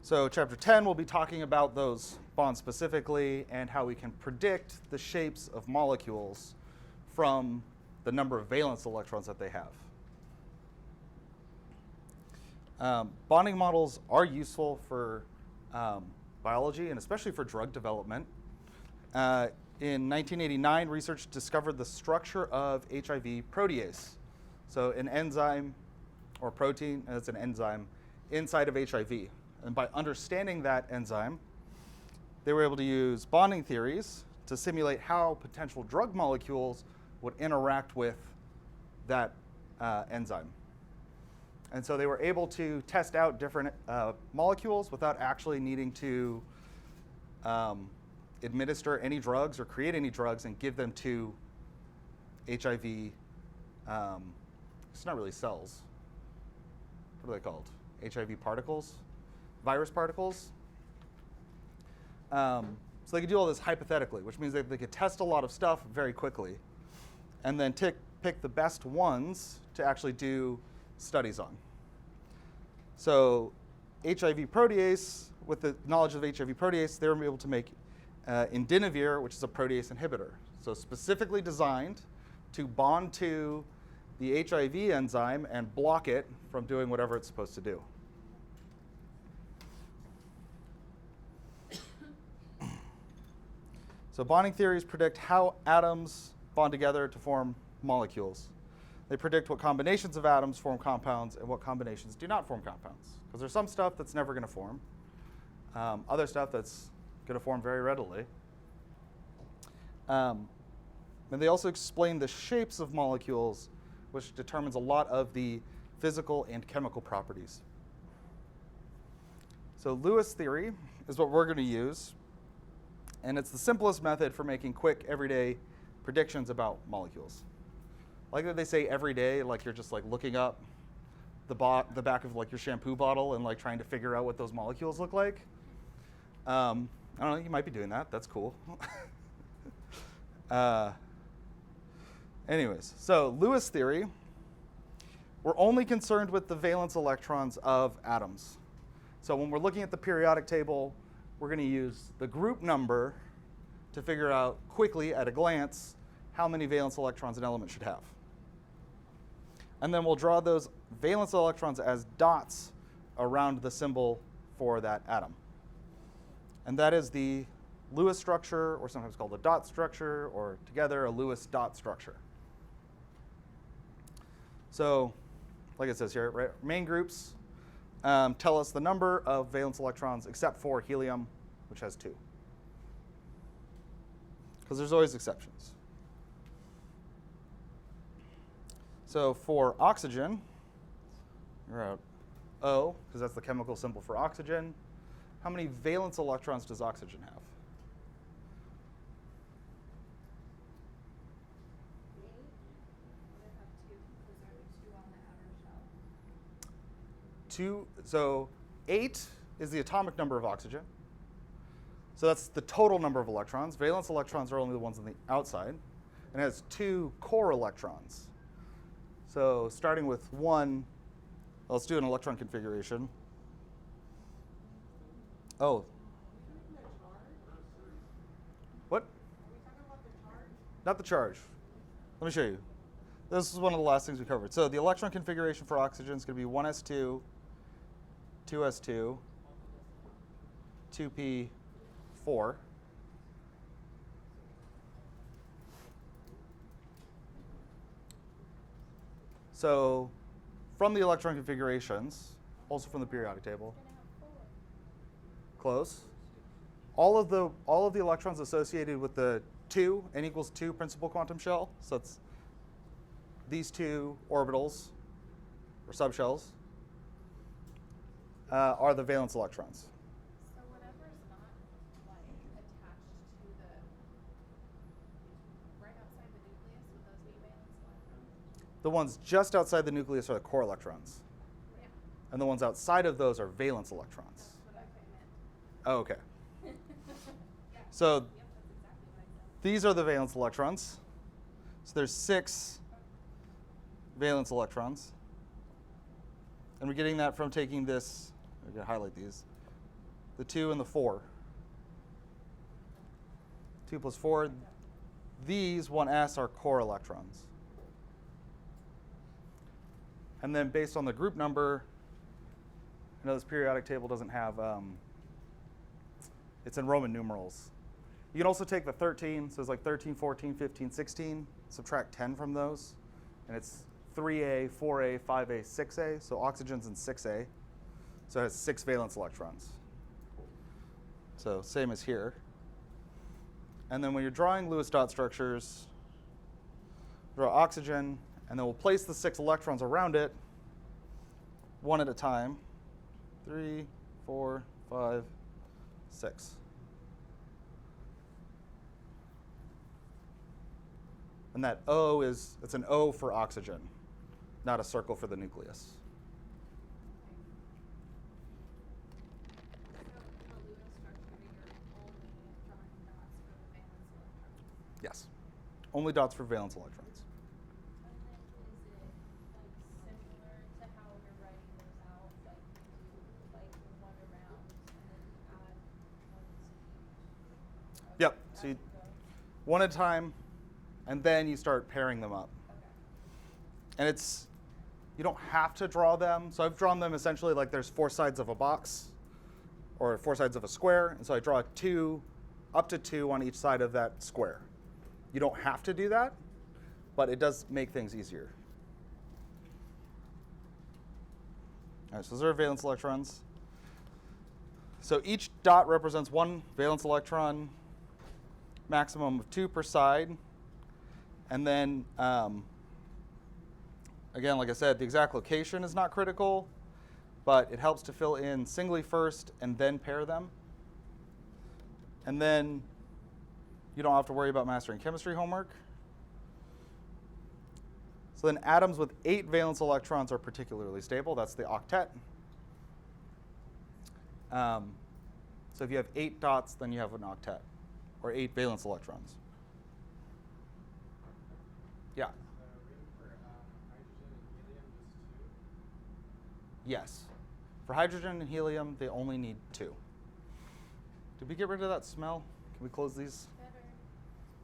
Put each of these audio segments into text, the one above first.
So chapter 10 will be talking about those bonds specifically and how we can predict the shapes of molecules from the number of valence electrons that they have. Bonding models are useful for biology and especially for drug development. In 1989, research discovered the structure of HIV protease. So an enzyme or protein, and it's an enzyme, inside of HIV. And by understanding that enzyme, they were able to use bonding theories to simulate how potential drug molecules would interact with that enzyme. And so they were able to test out different molecules without actually needing to administer any drugs or create any drugs and give them to HIV. It's not really cells. What are they called? HIV particles? Virus particles? So they could do all this hypothetically, which means they could test a lot of stuff very quickly and then pick the best ones to actually do studies on. So HIV protease, with the knowledge of HIV protease, they were able to make indinavir, which is a protease inhibitor. So specifically designed to bond to the HIV enzyme and block it from doing whatever it's supposed to do. So bonding theories predict how atoms bond together to form molecules. They predict what combinations of atoms form compounds and what combinations do not form compounds. Because there's some stuff that's never going to form, other stuff that's going to form very readily. And they also explain the shapes of molecules, which determines a lot of the physical and chemical properties. So Lewis theory is what we're going to use. And it's the simplest method for making quick, everyday predictions about molecules. Like that they say every day, like you're just like looking up the back of like your shampoo bottle and like trying to figure out what those molecules look like. I don't know, you might be doing that. That's cool. Anyways, so Lewis theory, we're only concerned with the valence electrons of atoms. So when we're looking at the periodic table, we're going to use the group number to figure out quickly at a glance how many valence electrons an element should have. And then we'll draw those valence electrons as dots around the symbol for that atom. And that is the Lewis structure, or sometimes called a dot structure, or together a Lewis dot structure. So, like it says here, right, main groups tell us the number of valence electrons except for helium, which has 2. Because there's always exceptions. So for oxygen, we're at O, because that's the chemical symbol for oxygen. How many valence electrons does oxygen have? 2. So 8 is the atomic number of oxygen. So that's the total number of electrons. Valence electrons are only the ones on the outside. And it has 2 core electrons. So starting with 1, let's do an electron configuration. Oh. What? Not the charge. Let me show you. This is one of the last things we covered. So the electron configuration for oxygen is going to be 1s2, 2s2, 2p4. So from the electron configurations, also from the periodic table, close. All of the electrons associated with the 2, n equals 2 principal quantum shell, so it's these 2 orbitals, or subshells, are the valence electrons. So whatever's not attached to the right outside the nucleus, would those be valence electrons? The ones just outside the nucleus are the core electrons. Yeah. And the ones outside of those are valence electrons. That's what I meant. Oh, okay. Yeah. So Yep, that's exactly what I said. these are the valence electrons. So there's 6 valence electrons. And we're getting that from taking this, I'm going to highlight these, the 2 and the 4. 2 plus 4. These 1s are core electrons. And then based on the group number, I know this periodic table doesn't have, it's in Roman numerals. You can also take the 13, so it's like 13, 14, 15, 16, subtract 10 from those, and it's 3a, 4a, 5a, 6a, so oxygen's in 6a, so it has 6 valence electrons. So same as here. And then when you're drawing Lewis dot structures, draw oxygen, and then we'll place the 6 electrons around it, one at a time. 3, 4, 5, 6. And that O it's an O for oxygen, not a circle for the nucleus. So in the Lewis structure, you're only drawing dots for the valence electrons. Yes. Only dots for valence electrons. And then is it like similar to how you're writing those out, like you do like one around and then you add one to each? Yep. As So you, you go? one at a time, and then you start pairing them up. Okay. And you don't have to draw them. So I've drawn them essentially like there's 4 sides of a box or 4 sides of a square. And so I draw 2, up to 2 on each side of that square. You don't have to do that, but it does make things easier. All right, so those are valence electrons. So each dot represents 1 valence electron, maximum of 2 per side. And then, again, like I said, the exact location is not critical, but it helps to fill in singly first and then pair them. And then you don't have to worry about mastering chemistry homework. So then atoms with 8 valence electrons are particularly stable. That's the octet. So if you have 8 dots, then you have an octet, or 8 valence electrons. Yeah. Room for hydrogen and helium just 2? Yes. For hydrogen and helium, they only need 2. Did we get rid of that smell? Can we close these? Better.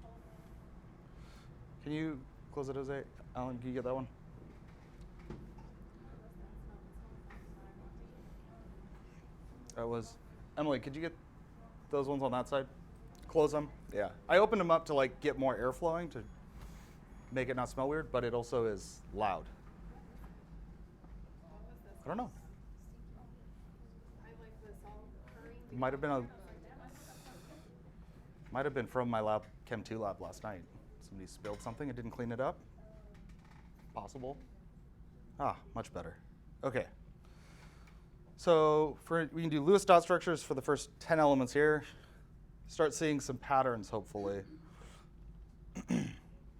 Hold on. Can you close it, Jose? Alan, can you get that one? That was Emily. Could you get those ones on that side? Close them. Yeah. I opened them up to like get more air flowing to make it not smell weird, but it also is loud. I don't know. I like this all purring. Might have been from my lab, Chem 2 lab last night. Somebody spilled something and didn't clean it up. Possible. Ah, much better. Okay. So we can do Lewis dot structures for the first 10 elements here. Start seeing some patterns, hopefully.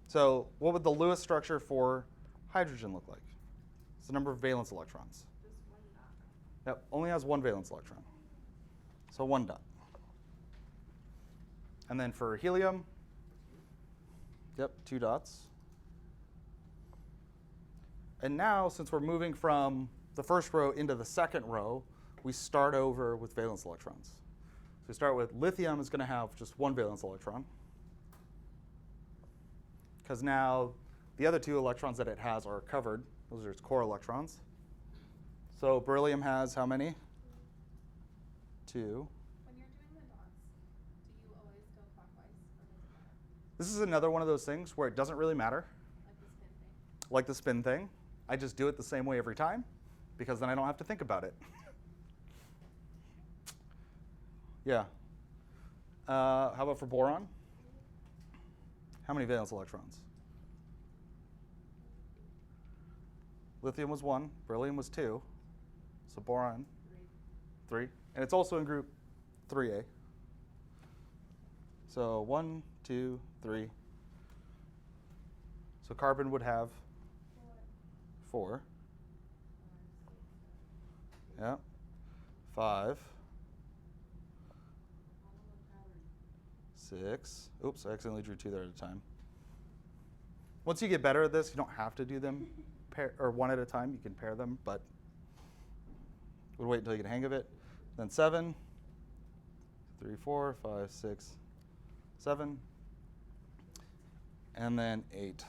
So what would the Lewis structure for hydrogen look like? It's the number of valence electrons. Just one dot. Yep, only has 1 valence electron. So 1 dot. And then for helium, yep, 2 dots. And now, since we're moving from the first row into the second row, we start over with valence electrons. So we start with lithium is going to have just 1 valence electron, because now the other 2 electrons that it has are covered. Those are its core electrons. So beryllium has how many? 2. When you're doing the dots, do you always go clockwise or does it matter? This is another one of those things where it doesn't really matter, Like the spin thing? like the spin thing. I just do it the same way every time, because then I don't have to think about it. Yeah. How about for boron? How many valence electrons? Lithium was 1, beryllium was 2, so boron, 3. And it's also in group 3A. So 1, 2, 3. So carbon would have 4. Yeah. 5. 6. Oops, I accidentally drew 2 there at a time. Once you get better at this, you don't have to do them or one at a time. You can pair them, but we'll wait until you get a hang of it. Then 7. 3, 4, 5, 6, 7, and then 8.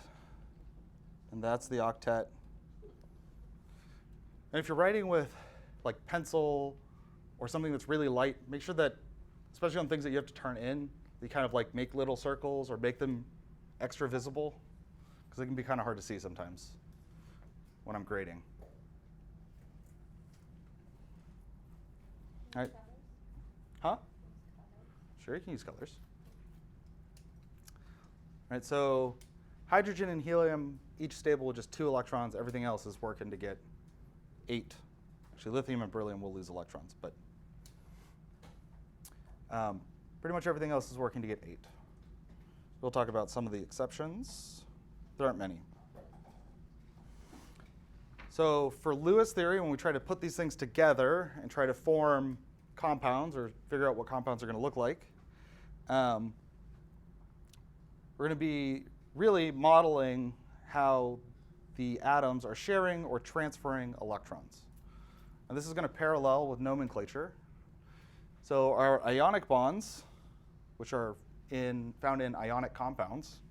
And that's the octet. And if you're writing with like pencil or something that's really light, make sure that, especially on things that you have to turn in, you kind of like make little circles or make them extra visible, because it can be kind of hard to see sometimes when I'm grading. All right. Huh? Sure, you can use colors. All right, so hydrogen and helium, each stable with just 2 electrons. Everything else is working to get 8. Actually, lithium and beryllium will lose electrons, but pretty much everything else is working to get 8. We'll talk about some of the exceptions. There aren't many. So for Lewis theory, when we try to put these things together and try to form compounds or figure out what compounds are going to look like, we're going to be really modeling how the atoms are sharing or transferring electrons. And this is going to parallel with nomenclature. So our ionic bonds, which are found in ionic compounds,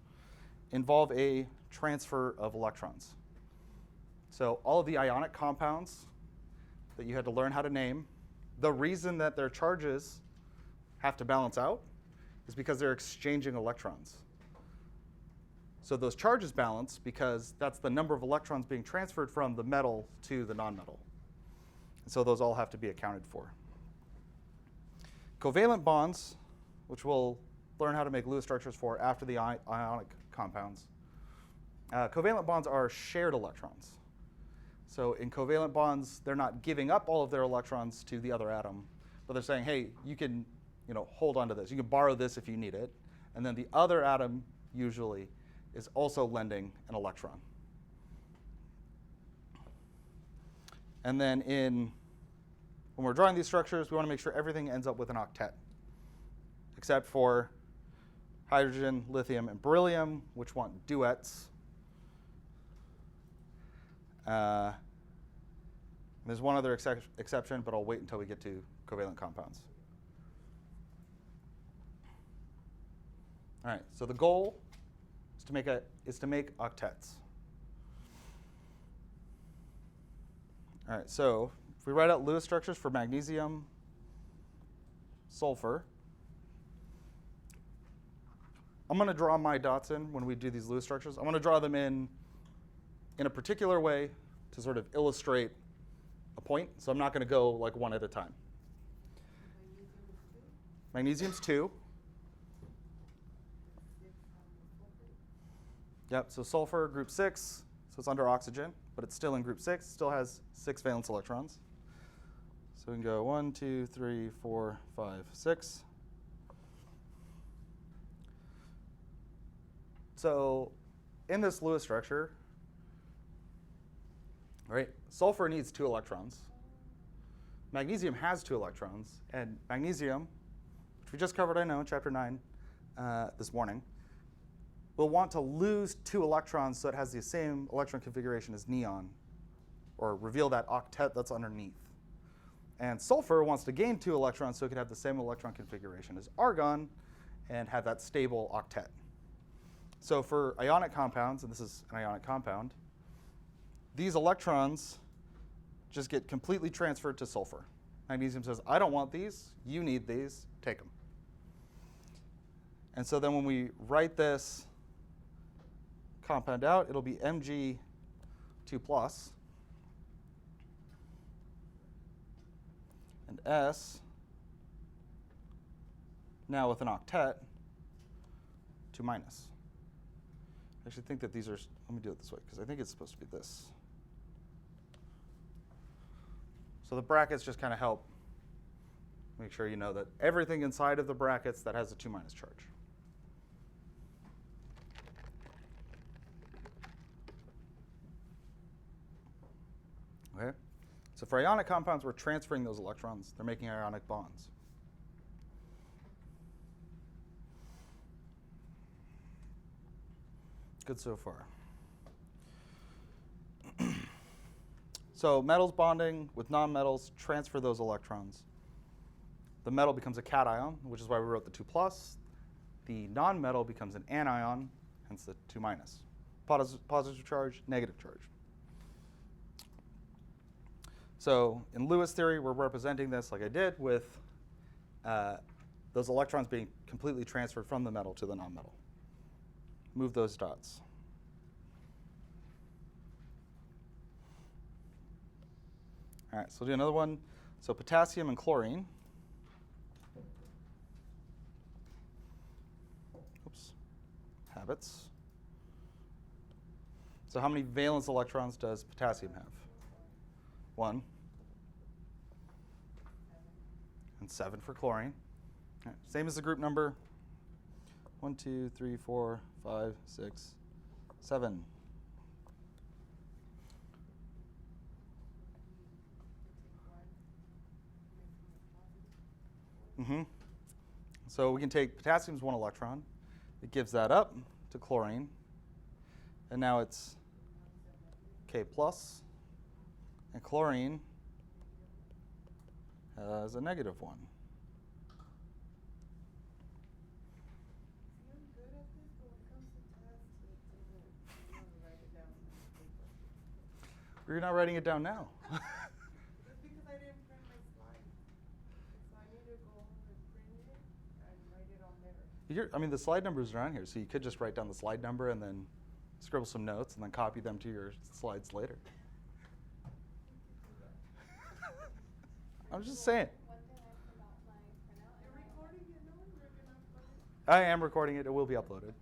involve a transfer of electrons. So all of the ionic compounds that you had to learn how to name, the reason that their charges have to balance out is because they're exchanging electrons. So those charges balance because that's the number of electrons being transferred from the metal to the nonmetal. And so those all have to be accounted for. Covalent bonds, which we'll learn how to make Lewis structures for after the ionic compounds. Covalent bonds are shared electrons. So in covalent bonds, they're not giving up all of their electrons to the other atom, but they're saying, hey, you can hold on to this. You can borrow this if you need it. And then the other atom usually is also lending an electron. And then when we're drawing these structures, we want to make sure everything ends up with an octet, except for hydrogen, lithium, and beryllium, which want duets. There's one other exception, but I'll wait until we get to covalent compounds. All right, so the goal is to make octets. All right, so if we write out Lewis structures for magnesium, sulfur, I'm going to draw my dots in when we do these Lewis structures. I'm going to draw them in a particular way to sort of illustrate a point. So I'm not going to go like one at a time. Magnesium's 2. Yep, so sulfur, group 6, so it's under oxygen, but it's still in group 6, still has 6 valence electrons. So we can go 1, 2, 3, 4, 5, 6. So in this Lewis structure, right, sulfur needs 2 electrons. Magnesium has 2 electrons, and magnesium, which we just covered, I know, in chapter 9 this morning, will want to lose 2 electrons so it has the same electron configuration as neon, or reveal that octet that's underneath. And sulfur wants to gain 2 electrons so it could have the same electron configuration as argon and have that stable octet. So for ionic compounds, and this is an ionic compound, these electrons just get completely transferred to sulfur. Magnesium says, I don't want these, you need these, take them. And so then when we write this compound out, it'll be Mg2+. And S, now with an octet, 2-. I actually think that these are, let me do it this way, because I think it's supposed to be this. So the brackets just kind of help make sure you know that everything inside of the brackets that has a 2- charge. Okay? So for ionic compounds, we're transferring those electrons. They're making ionic bonds. Good so far. So metals bonding with nonmetals transfer those electrons. The metal becomes a cation, which is why we wrote the 2 plus. The nonmetal becomes an anion, hence the 2 minus. Positive charge, negative charge. So in Lewis theory, we're representing this like I did with those electrons being completely transferred from the metal to the nonmetal. Move those dots. All right, so we'll do another one. So potassium and chlorine. Oops. Habits. So how many valence electrons does potassium have? 1. And 7 for chlorine. All right, same as the group number. 1, 2, 3, 4, 5, 6, 7. So we can take potassium's 1 electron. It gives that up to chlorine. And now it's K plus. And chlorine has a negative 1. I'm good at this, but when it comes to tests, it doesn't, I don't write it down on the paper. You're not writing it down now. Just because I didn't print my slide. So I need to go home and print it and write it on there. I mean, the slide numbers are on here, so you could just write down the slide number and then scribble some notes and then copy them to your slides later. I'm just saying. One thing I forgot my printout. You're recording it, no? You're gonna upload it? I am recording it. It will be uploaded.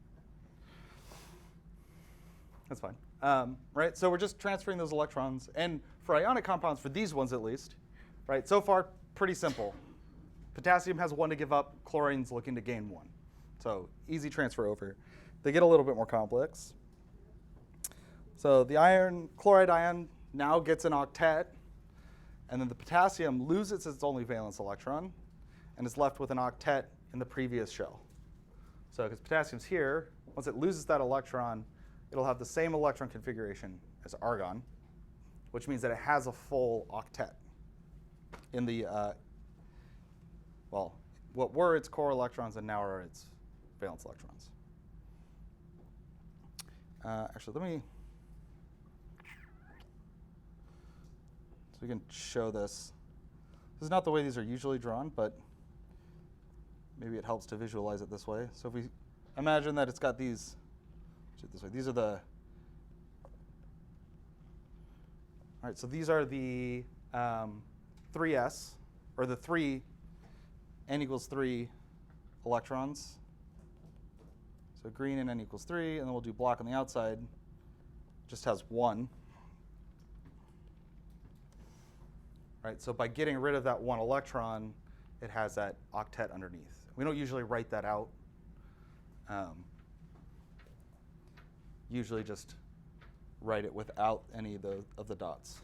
That's fine. Right, so we're just transferring those electrons. And for ionic compounds, for these ones at least, right, so far, pretty simple. Potassium has 1 to give up. Chlorine's looking to gain 1. So easy transfer over. They get a little bit more complex. So the chloride ion now gets an octet. And then the potassium loses its only valence electron and is left with an octet in the previous shell. So because potassium's here, once it loses that electron, it'll have the same electron configuration as argon, which means that it has a full octet in the, well, what were its core electrons and now are its valence electrons. Actually, let me, so we can show this. This is not the way these are usually drawn, but maybe it helps to visualize it this way. So if we imagine that it's got these, this way. These are the, all right, so these are the 3s, or the 3 n equals 3 electrons. So green and n equals 3, and then we'll do black on the outside. Just has 1. Right, so by getting rid of that 1 electron, it has that octet underneath. We don't usually write that out. Usually just write it without any of the dots.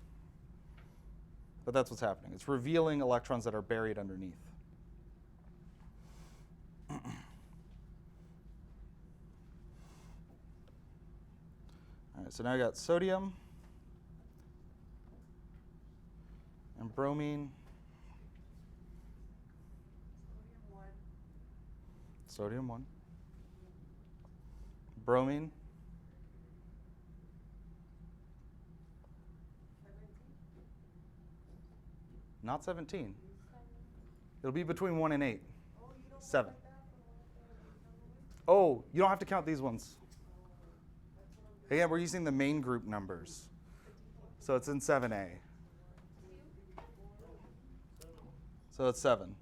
But that's what's happening. It's revealing electrons that are buried underneath. All right, so now I got sodium and bromine. Sodium 1. Bromine. 17. Not 17. It'll be between 1 and 8. Oh, you don't 7. like that from Oh, you don't have to count these ones. Again, we're using the main group numbers. So it's in 7a. So it's 7.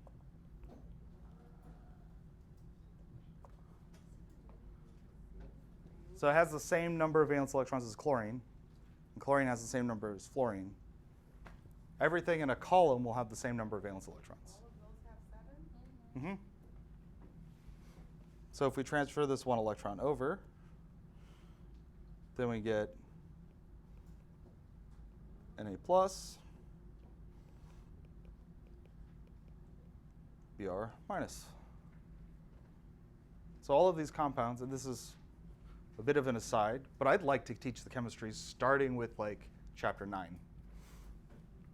So it has the same number of valence electrons as chlorine. And chlorine has the same number as fluorine. Everything in a column will have the same number of valence electrons. All of those have 7? So if we transfer this 1 electron over, then we get Na plus, Br minus. So all of these compounds, and this is a bit of an aside, but I'd like to teach the chemistry starting with like chapter 9.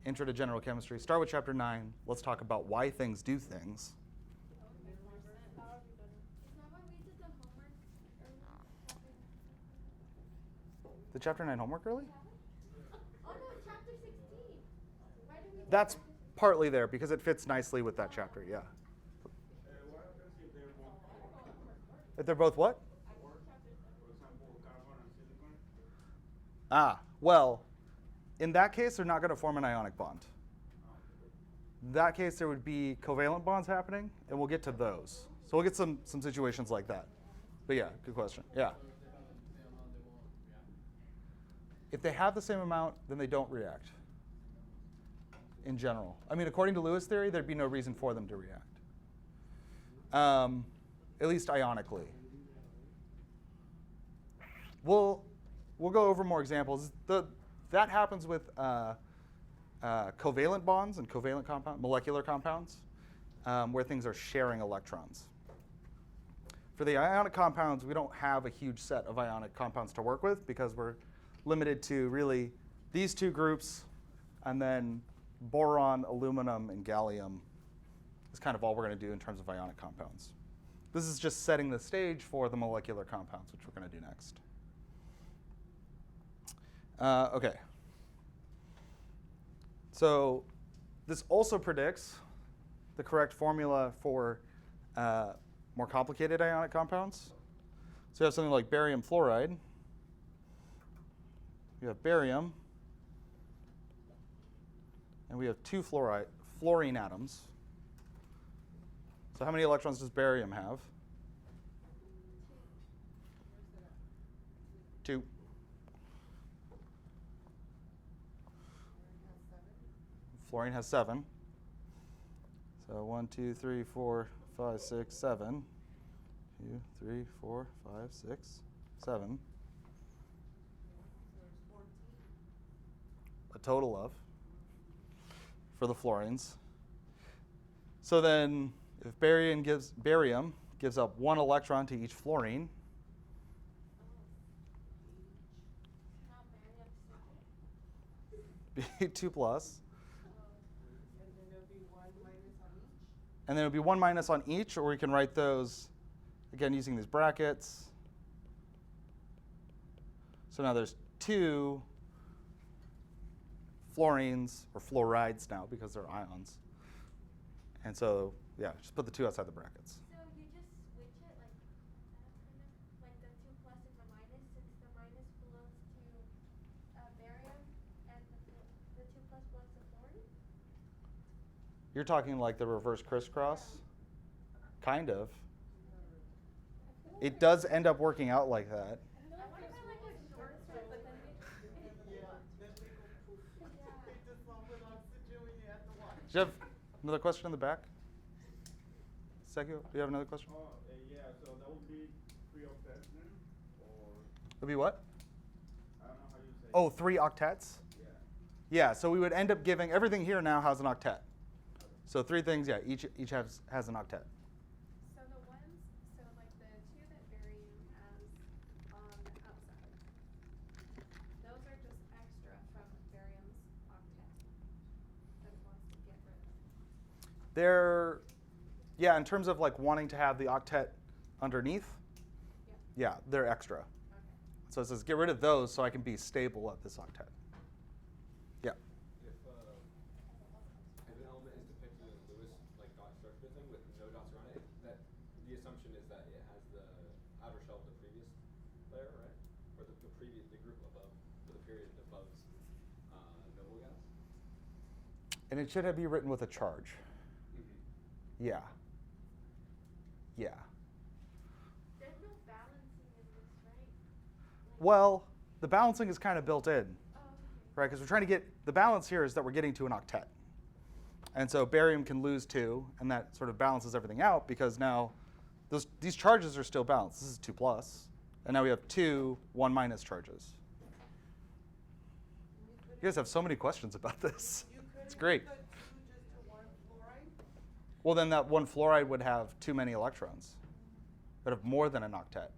Intro to General Chemistry. Start with Chapter 9. Let's talk about why things do things. That would make more sense. How are we gonna? Is that why we did the homework early? The Chapter 9 homework early? Oh no, chapter 16. Why do we do That's chapter 16? partly there because it fits nicely with that chapter, yeah. What happens if they're both If they're both what? for example, carbon and silicon? Well, in that case, they're not going to form an ionic bond. In that case, there would be covalent bonds happening, and we'll get to those. So we'll get some situations like that. But yeah, good question. Yeah. If they have the same amount, then they don't react. In general. I mean, according to Lewis theory, there'd be no reason for them to react. At least ionically. We'll go over more examples. That happens with covalent bonds and covalent molecular compounds, where things are sharing electrons. For the ionic compounds, we don't have a huge set of ionic compounds to work with because we're limited to really these two groups, and then boron, aluminum, and gallium is kind of all we're going to do in terms of ionic compounds. This is just setting the stage for the molecular compounds, which we're going to do next. Okay. So this also predicts the correct formula for more complicated ionic compounds. So you have something like barium fluoride. We have barium, and we have two fluorine atoms. So how many electrons does barium have? 2. Fluorine has 7. So 1, 2, 3, 4, 5, 6, 7. 2, 3, 4, 5, 6, 7. A total of for the fluorines. So then if barium gives up 1 electron to each fluorine, Not barium. be 2 plus. And then there'll be 1 minus on each. And then it would be 1 minus on each, or we can write those, again, using these brackets. So now there's 2 fluorines, or fluorides now, because they're ions. And so, yeah, just put the 2 outside the brackets. So you just switch it like the 2 plus is a minus, since the minus belongs to barium, and the 2 plus belongs to fluorine? You're talking like the reverse crisscross? Kind of. It does end up working out like that. I wonder if I like a short switch, but then Yeah, then they go poof. They dissolve with oxygen when you add the water. Do you have another question in the back? Sekio, do you have another question? Yeah, so that would be 3 octets then, or It'll be what? I don't know how you say Oh, 3 octets? Yeah. Yeah, so we would end up giving, everything here now has an octet. So 3 things, yeah, each has an octet. So the ones, so like the 2 that barium has on the outside, those are just extra from barium's octet that it wants to get rid of. They're, yeah, in terms of like wanting to have the octet underneath, yeah, they're extra. Okay. So it says get rid of those so I can be stable at this octet. Yeah. If an element is depicted in Lewis like dot structure thing with no dots around it, that the assumption is that it has the outer shell of the previous layer, right? Or the group above, for the period above noble gas. And it should be written with a charge. Yeah. Yeah. there's no balancing in this, right? Well, the balancing is kind of built in, Oh, okay. right? Because we're trying to get, the balance here is that we're getting to an octet. And so barium can lose 2, and that sort of balances everything out because now these charges are still balanced. This is 2 plus, and now we have 2 1 minus charges. You guys have so many questions about this. You couldn't It's great. put 2 just to 1 fluoride? Well, then that 1 fluoride would have too many electrons. It would have more than an octet.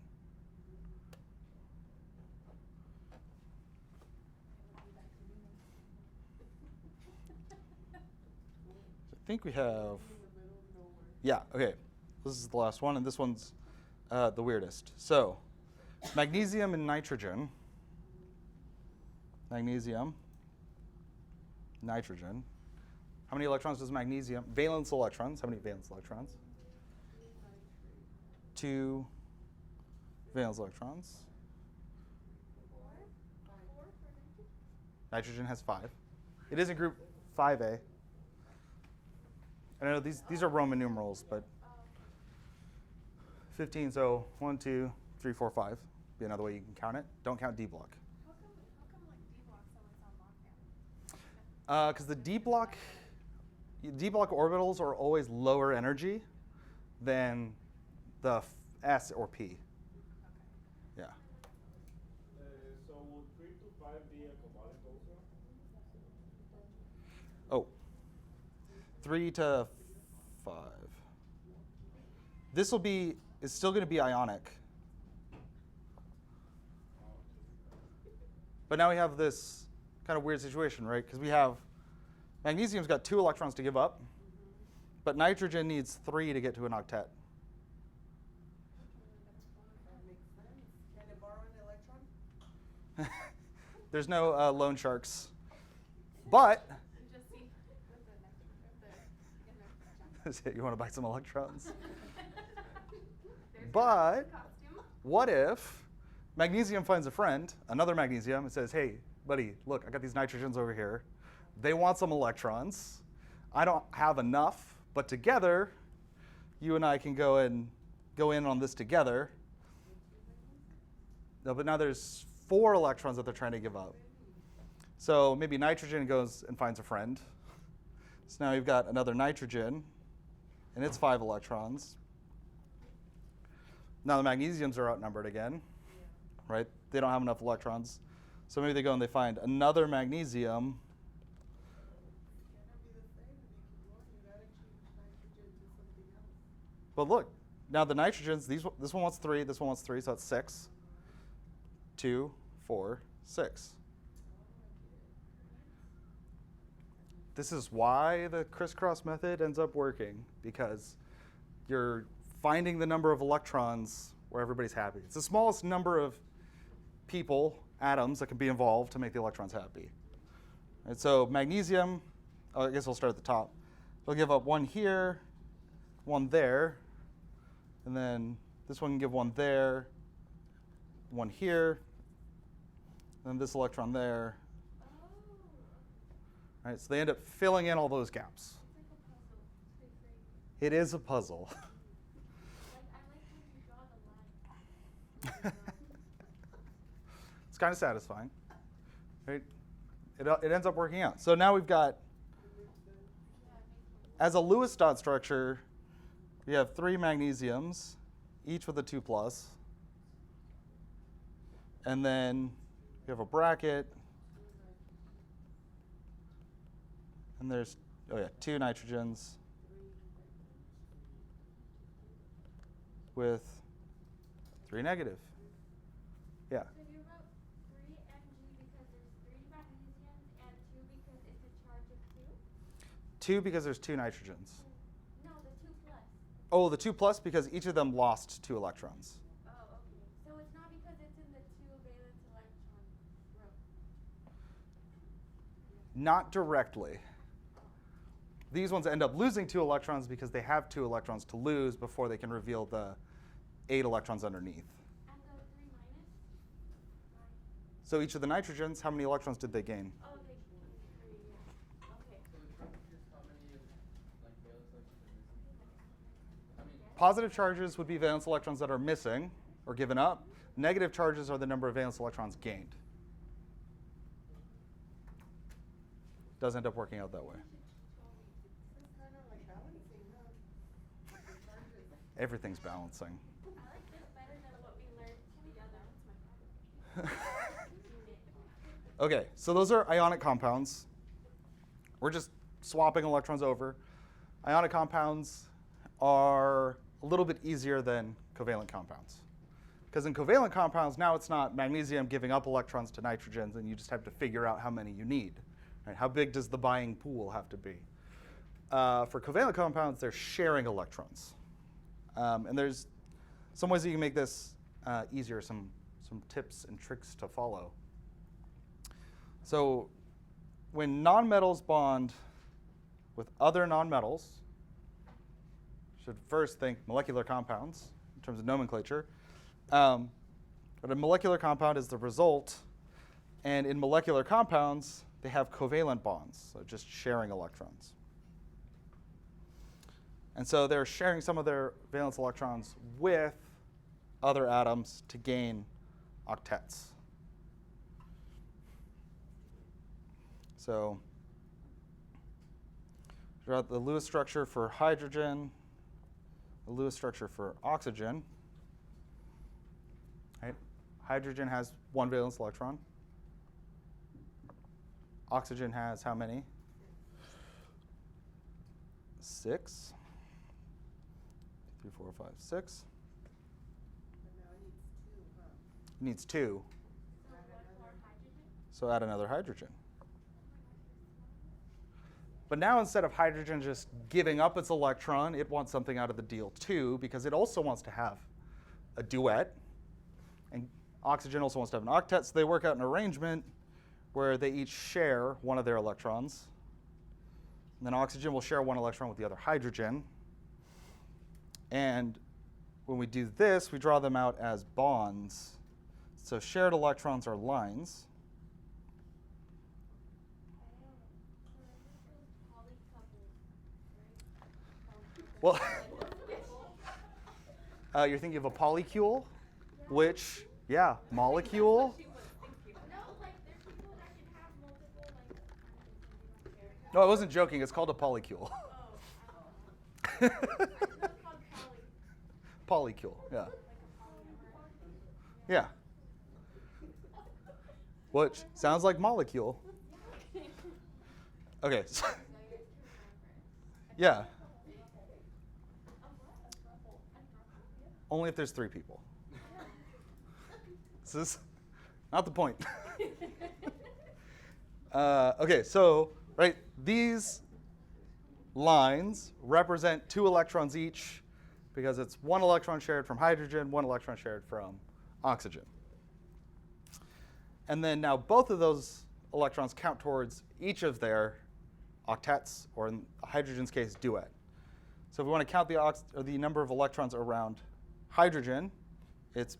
think we have, In the middle, nowhere. yeah, okay. This is the last one, and this one's the weirdest. So, magnesium and nitrogen. Magnesium, nitrogen. How many electrons does magnesium? Valence electrons. How many valence electrons? 2 valence electrons. 4 for nitrogen? Nitrogen has 5. It is in group 5A. I know these are Roman numerals, but 15, so 1, 2, 3, 4, 5. Be another way you can count it. Don't count D block. How come like D block's always on lockdown? Because the D block orbitals are always lower energy than the S or P. Yeah. So would 3 to 5 be a covalent also? Oh. 3 to 5. This is still going to be ionic. But now we have this kind of weird situation, right? Because we have magnesium's got 2 electrons to give up, but nitrogen needs 3 to get to an octet. That makes sense. Can it borrow an electron? There's no loan sharks. But, You just see the you want to buy some electrons? There's But- your costume. What if magnesium finds a friend, another magnesium, and says, hey, buddy, look, I got these nitrogens over here. They want some electrons. I don't have enough, but together, you and I can go in on this together. No, but now there's 4 electrons that they're trying to give up. So maybe nitrogen goes and finds a friend. So now you've got another nitrogen, and it's 5 electrons. Now the magnesiums are outnumbered again, right? They don't have enough electrons. So maybe they go and they find another magnesium. Cannot be the same if you keep going. You gotta change nitrogen to something else. But look, now the nitrogens, this one wants 3, this one wants 3, so that's 6. 2, 4, 6. This is why the crisscross method ends up working, because you're finding the number of electrons where everybody's happy. It's the smallest number of people, atoms, that can be involved to make the electrons happy. And so magnesium, I guess we'll start at the top. It'll give up 1 here, 1 there, and then this one can give 1 there, 1 here, and this electron there. Oh. Right, so they end up filling in all those gaps. It's like a puzzle. It's pretty crazy. It is a puzzle. Like I like when you draw the line. It's kind of satisfying. Right? It ends up working out. So now we've got, as a Lewis dot structure, we have 3 magnesiums, each with a 2+. And then we have a bracket. And there's, 2 nitrogens with 3 negative. Yeah. So you wrote 3 Mg because there's 3 magnesiums and 2 because it's a charge of 2? 2 because there's 2 nitrogens. No, the 2 plus. Oh, the 2+ because each of them lost 2 electrons. Oh, okay. So it's not because it's in the 2 valence electron row. Not directly. These ones end up losing 2 electrons because they have 2 electrons to lose before they can reveal the 8 electrons underneath. And the 3 minus? Why? So each of the nitrogens, how many electrons did they gain? Oh, they 3, yeah. Okay. Positive charges would be valence electrons that are missing or given up. Negative charges are the number of valence electrons gained. Does end up working out that way. It's kind of like balancing, huh? The charges. Everything's balancing. I like this better than what we learned. Yeah, that's my favorite. Okay, so those are ionic compounds. We're just swapping electrons over. Ionic compounds are a little bit easier than covalent compounds. Because in covalent compounds, now it's not magnesium giving up electrons to nitrogens, and you just have to figure out how many you need. Right? How big does the buying pool have to be? for covalent compounds, they're sharing electrons. And there's some ways that you can make this easier, some tips and tricks to follow. So when nonmetals bond with other nonmetals, should first think molecular compounds in terms of nomenclature. But a molecular compound is the result. And in molecular compounds, they have covalent bonds, so just sharing electrons. And so they're sharing some of their valence electrons with other atoms to gain octets. So throughout the Lewis structure for hydrogen, the Lewis structure for oxygen. Right? Hydrogen has one valence electron. Oxygen has how many? 6. 3, 4, 5, 6. But now it needs 2, huh? It needs 2. So one more hydrogen? So add another hydrogen. But now instead of hydrogen just giving up its electron, it wants something out of the deal too, because it also wants to have a duet. And oxygen also wants to have an octet, so they work out an arrangement where they each share one of their electrons. And then oxygen will share one electron with the other hydrogen. And when we do this, we draw them out as bonds. So shared electrons are lines. Well, you're thinking of a polycule, which, yeah, molecule. No, like there's people that can have multiple like atoms and they don't share. No, I wasn't joking. It's called a polycule. It's called poly. Polycule, yeah. Like a polymer. Yeah. Which sounds like molecule. Okay. so- yeah. Only if there's 3 people. This is not the point. Okay, so right, these lines represent 2 electrons each because it's 1 electron shared from hydrogen, 1 electron shared from oxygen. And then now both of those electrons count towards each of their octets, or in hydrogen's case, duet. So if we want to count the number of electrons around hydrogen, it's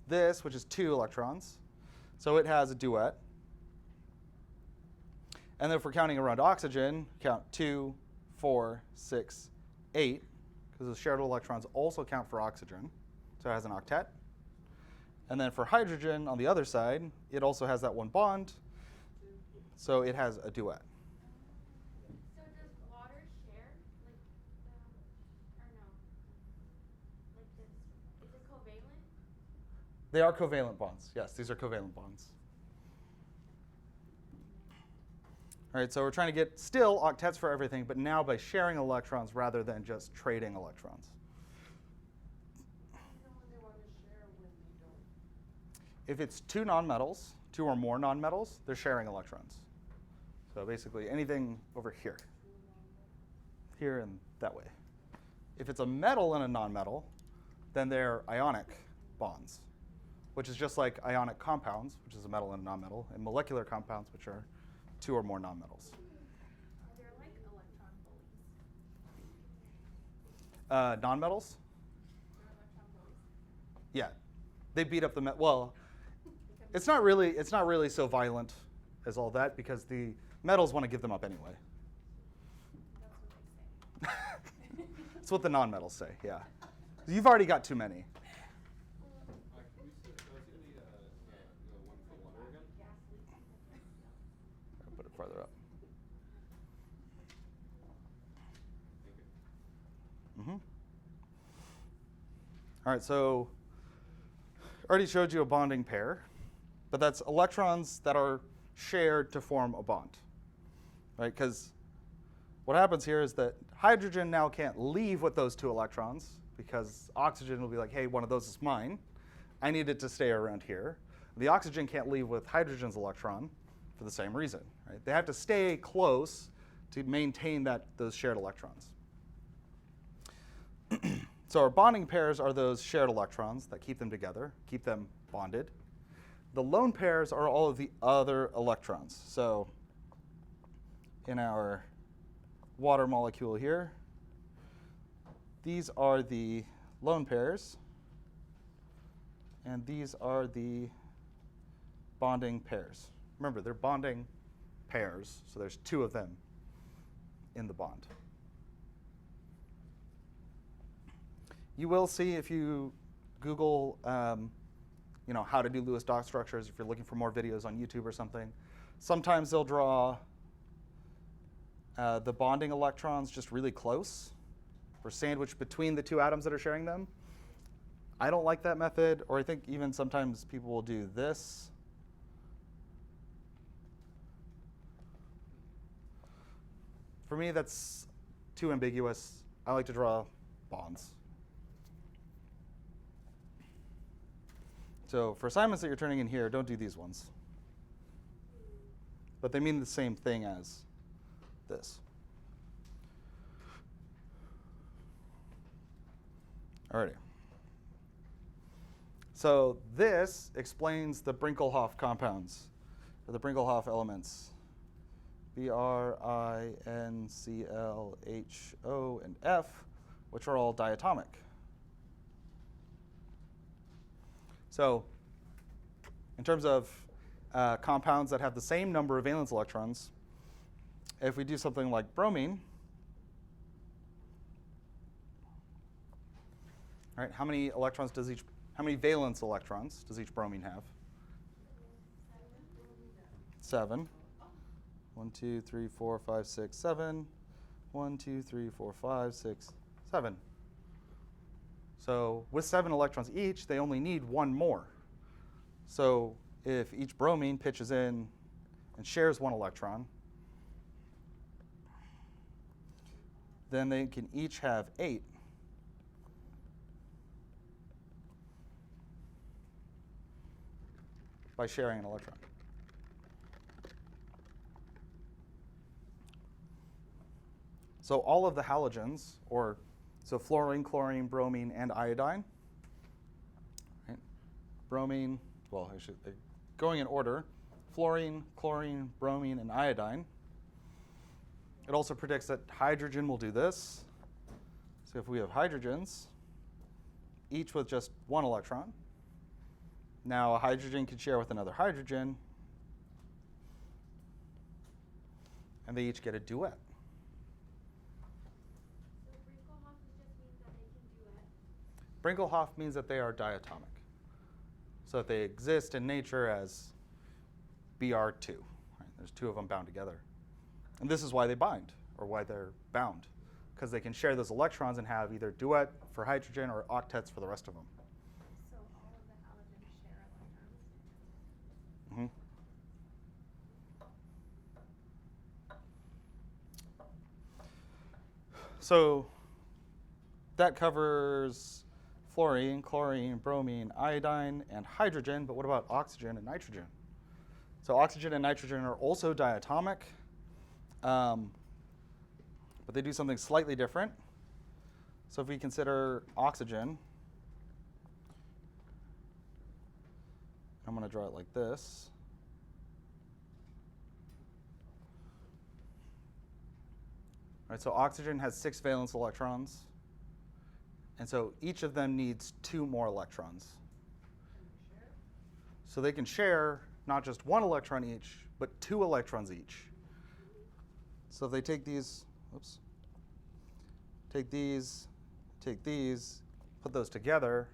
this, which is 2 electrons. So it has a duet. And then if we're counting around oxygen, count 2, 4, 6, 8, because the shared electrons also count for oxygen. So it has an octet. And then for hydrogen, on the other side, it also has that 1 bond. So it has a duet. So does water share like or no? Like this? Is it covalent? They are covalent bonds. Yes, these are covalent bonds. All right, so we're trying to get still octets for everything, but now by sharing electrons rather than just trading electrons. You know when they want to share, when they don't. If it's 2 nonmetals, 2 or more nonmetals, they're sharing electrons. So basically anything over here. Here and that way. If it's a metal and a nonmetal, then they're ionic bonds, which is just like ionic compounds, which is a metal and a nonmetal, and molecular compounds, which are 2 or more nonmetals. They're like electron bullies. Nonmetals? They're electron bullies. Yeah. They beat up the well, it's not really so violent as all that because the metals want to give them up anyway. That's what they say. That's what the nonmetals say, yeah. You've already got too many. Can we see the one for water again? I'll put it farther up. Thank you. All right, so I already showed you a bonding pair, but that's electrons that are shared to form a bond, right? Because what happens here is that hydrogen now can't leave with those 2 electrons because oxygen will be like, hey, one of those is mine. I need it to stay around here. The oxygen can't leave with hydrogen's electron for the same reason, right? They have to stay close to maintain those shared electrons. So our bonding pairs are those shared electrons that keep them together, keep them bonded. The lone pairs are all of the other electrons. So in our water molecule here, these are the lone pairs, and these are the bonding pairs. Remember, they're bonding pairs, so there's two of them in the bond. You will see if you Google how to do Lewis dot structures, if you're looking for more videos on YouTube or something, sometimes they'll draw the bonding electrons just really close or sandwiched between the two atoms that are sharing them. I don't like that method, or I think even sometimes people will do this. For me, that's too ambiguous. I like to draw bonds. So for assignments that you're turning in here, don't do these ones. But they mean the same thing as this. Alrighty. So this explains the Brinkelhoff compounds, or the Brinkelhoff elements. Br, In, Cl, H, O, and F, which are all diatomic. So in terms of compounds that have the same number of valence electrons, if we do something like bromine, all right, how many valence electrons does each bromine have? 7. 1, 2, 3, 4, 5, 6, 7. 1, 2, 3, 4, 5, 6, 7. So with 7 electrons each, they only need one more. So if each bromine pitches in and shares 1 electron, then they can each have 8. By sharing an electron. So all of the halogens, so fluorine, chlorine, bromine, and iodine. Right? Bromine, going in order, fluorine, chlorine, bromine, and iodine. It also predicts that hydrogen will do this. So if we have hydrogens, each with just 1 electron, now a hydrogen can share with another hydrogen, and they each get a duet. Brinkelhoff means that they are diatomic. So that they exist in nature as Br2. Right? There's 2 of them bound together. And this is why they bind, or why they're bound, because they can share those electrons and have either duet for hydrogen or octets for the rest of them. So all of the halogens share electrons? Mm-hmm. So that covers fluorine, chlorine, bromine, iodine, and hydrogen, but what about oxygen and nitrogen? So oxygen and nitrogen are also diatomic, but they do something slightly different. So if we consider oxygen, I'm going to draw it like this. All right, so oxygen has 6 valence electrons. And so each of them needs 2 more electrons. So they can share not just 1 electron each, but 2 electrons each. So if they take these, take these, put those together,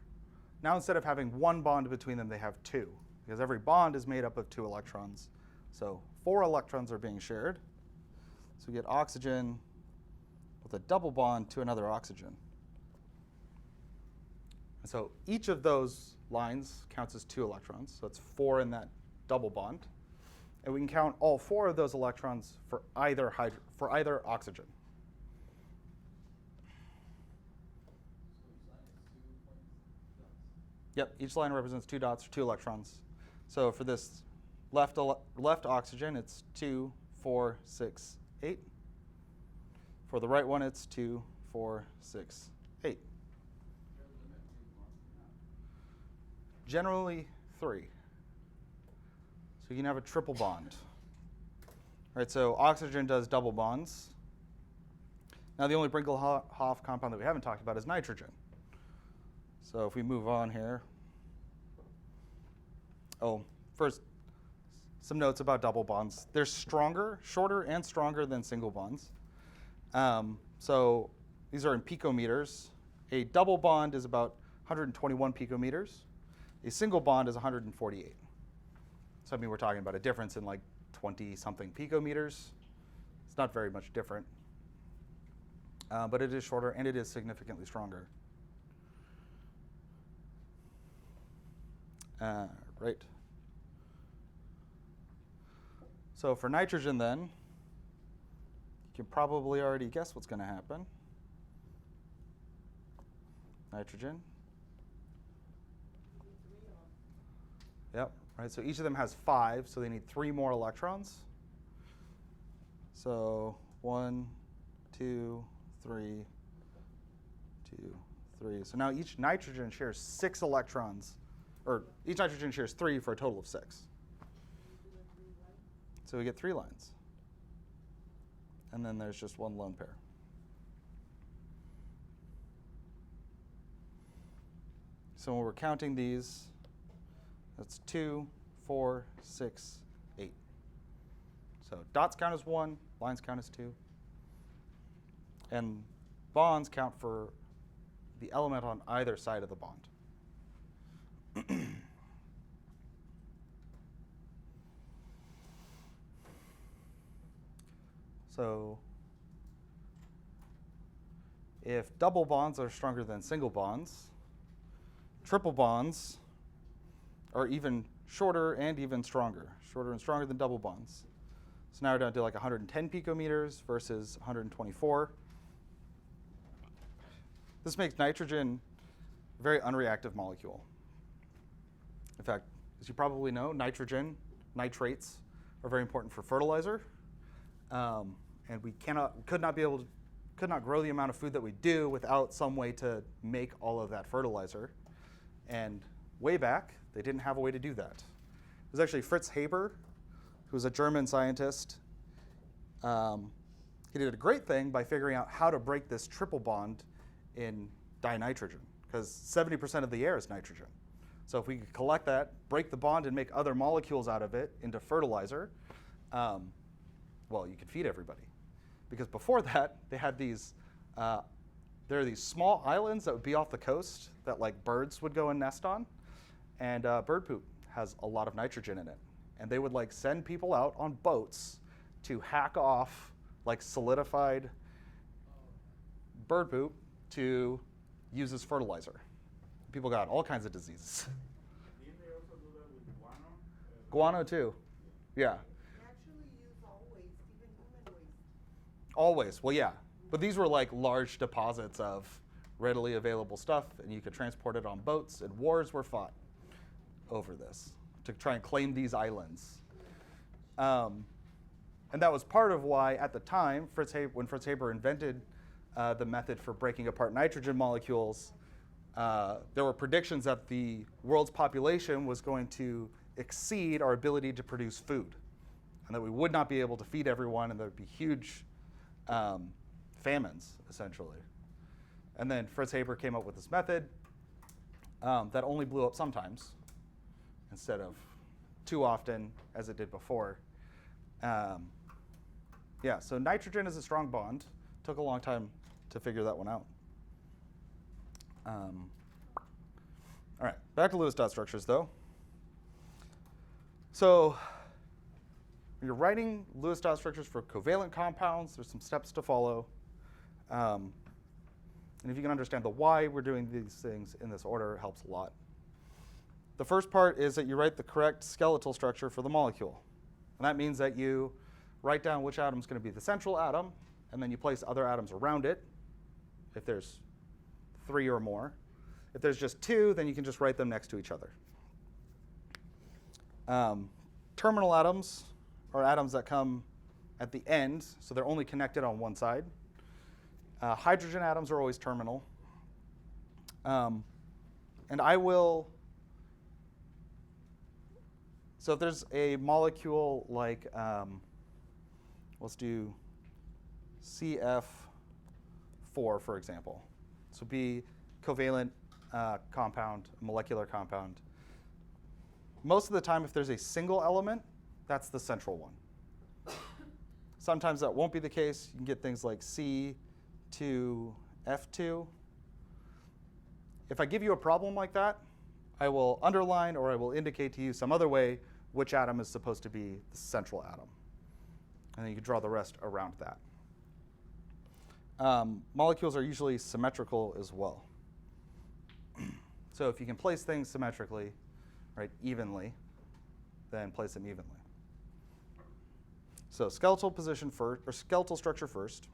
now instead of having 1 bond between them, they have 2, because every bond is made up of 2 electrons. So 4 electrons are being shared. So we get oxygen with a double bond to another oxygen. And so each of those lines counts as 2 electrons, so it's 4 in that double bond. And we can count all 4 of those electrons for either oxygen. Yep, each line represents 2 dots or 2 electrons. So for this left oxygen, it's 2, 4, 6, 8. For the right one, it's 2, 4, 6, 8. Generally 3. So you can have a triple bond. All right, so oxygen does double bonds. Now the only Brinkel-Hoff compound that we haven't talked about is nitrogen. So if we move on here. Oh, first, some notes about double bonds. They're stronger, shorter and stronger than single bonds. So these are in picometers. A double bond is about 121 picometers. A single bond is 148. So I mean, we're talking about a difference in like 20-something picometers. It's not very much different. But it is shorter and it is significantly stronger. Right. So for nitrogen then, you can probably already guess what's going to happen. Nitrogen. Yep, right, so each of them has 5, so they need 3 more electrons. So 1, 2, 3, 2, 3. So now each nitrogen shares 6 electrons, or each nitrogen shares 3 for a total of 6. So we get 3 lines. And then there's just 1 lone pair. So when we're counting these, that's 2, 4, 6, 8. So dots count as 1, lines count as 2. And bonds count for the element on either side of the bond. So if double bonds are stronger than single bonds, triple bonds are even shorter and even stronger than double bonds. So now we're down to like 110 picometers versus 124. This makes nitrogen a very unreactive molecule. In fact, as you probably know, nitrates are very important for fertilizer. And we could not grow the amount of food that we do without some way to make all of that fertilizer. And way back, they didn't have a way to do that. It was actually Fritz Haber, who was a German scientist. He did a great thing by figuring out how to break this triple bond in dinitrogen, because 70% of the air is nitrogen. So if we could collect that, break the bond, and make other molecules out of it into fertilizer, well, you could feed everybody. Because before that, they had these, there are these small islands that would be off the coast that like birds would go and nest on. And bird poop has a lot of nitrogen in it. And they would like send people out on boats to hack off like solidified bird poop to use as fertilizer. People got all kinds of diseases. Didn't they also do that with guano? Guano too, yeah. They actually use all waste, even human waste. Always, well, yeah. But these were like large deposits of readily available stuff, and you could transport it on boats, and wars were fought over this to try and claim these islands. And that was part of why, at the time, when Fritz Haber invented the method for breaking apart nitrogen molecules, there were predictions that the world's population was going to exceed our ability to produce food, and that we would not be able to feed everyone, and there would be huge famines, essentially. And then Fritz Haber came up with this method that only blew up sometimes, instead of too often as it did before. Yeah, so nitrogen is a strong bond. Took a long time to figure that one out. All right, back to Lewis dot structures, though. So when you're writing Lewis dot structures for covalent compounds, there's some steps to follow. And if you can understand the why we're doing these things in this order, it helps a lot. The first part is that you write the correct skeletal structure for the molecule. And that means that you write down which atom is going to be the central atom, and then you place other atoms around it, if there's 3 or more. If there's just 2, then you can just write them next to each other. Terminal atoms are atoms that come at the end, so they're only connected on one side. Hydrogen atoms are always terminal. And I will, so if there's a molecule like, let's do CF4, for example. So be covalent compound, molecular compound. Most of the time, if there's a single element, that's the central one. Sometimes that won't be the case. You can get things like C2F2. If I give you a problem like that, I will underline or I will indicate to you some other way which atom is supposed to be the central atom. And then you can draw the rest around that. Molecules are usually symmetrical as well. So if you can place things symmetrically, right, evenly, then place them evenly. So skeletal position first, or skeletal structure first.